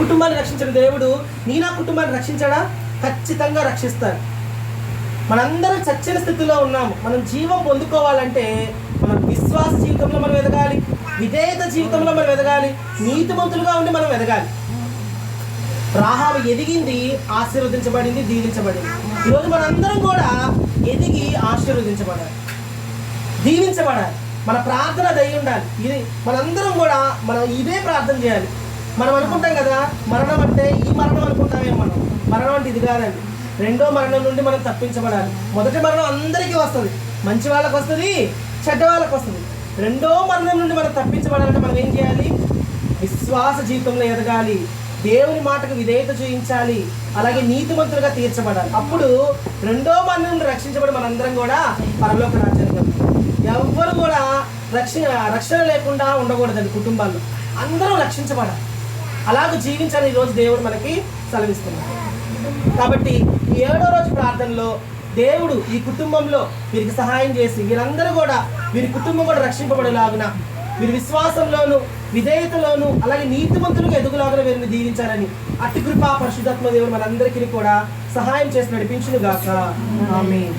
కుటుంబాన్ని రక్షించిన దేవుడు నా కుటుంబాన్ని రక్షించాడా? ఖచ్చితంగా రక్షిస్తాడు. మనందరం చచ్చిన స్థితిలో ఉన్నాము. మనం జీవం పొందుకోవాలంటే మన విశ్వాస జీవితంలో మనం ఎదగాలి, విధేయత జీవితంలో మనం ఎదగాలి, నీతిమంతులుగా ఉండి మనం ఎదగాలి. రాహాబు ఎదిగింది, ఆశీర్వదించబడింది, దీవించబడింది. ఈరోజు మనందరం కూడా ఎదిగి ఆశీర్వదించబడాలి, దీవించబడాలి. మన ప్రార్థన దయ ఉండాలి. ఇది మనందరం కూడా మనం ఇదే ప్రార్థన చేయాలి. మనం అనుకుంటాం కదా, మరణం అంటే ఈ మరణం అనుకుంటామేమో. మరణం అంటే ఇది కాదండి. రెండో మరణం నుండి మనం తప్పించబడాలి. మొదటి మరణం అందరికీ వస్తుంది, మంచి వాళ్ళకి వస్తుంది, చెడ్డ వాళ్ళకి వస్తుంది. రెండో మరణం నుండి మనం తప్పించబడాలంటే మనం ఏం చేయాలి? విశ్వాస జీవితంలో ఎదగాలి, దేవుని మాటకు విధేయత చూపించాలి, అలాగే నీతిమంతులుగా తీర్చబడాలి. అప్పుడు రెండో మరణం నుండి రక్షించబడి మనందరం కూడా పరలోక రాజ్యానికి వెళ్తాం. ఎవ్వరు కూడా రక్షణ లేకుండా ఉండకూడదండి. కుటుంబాల్లో అందరూ రక్షించబడాలి, అలాగ జీవించాలని ఈరోజు దేవుడు మనకి సెలవిస్తున్నాడు. కాబట్టి ఈ 7వ రోజు ప్రార్థనలో దేవుడు ఈ కుటుంబంలో వీరికి సహాయం చేసి వీరందరూ కూడా, వీరి కుటుంబం కూడా రక్షింపబడేలాగున, వీరి విశ్వాసంలోను, విధేయతలోను, అలాగే నీతిమంతులుగా ఎదుగులాగా వీరిని దీవించాలని అట్టి కృపా పరిశుద్ధాత్మ దేవుడు మనందరికీ కూడా సహాయం చేసి నడిపించును గాక. ఆమేన్.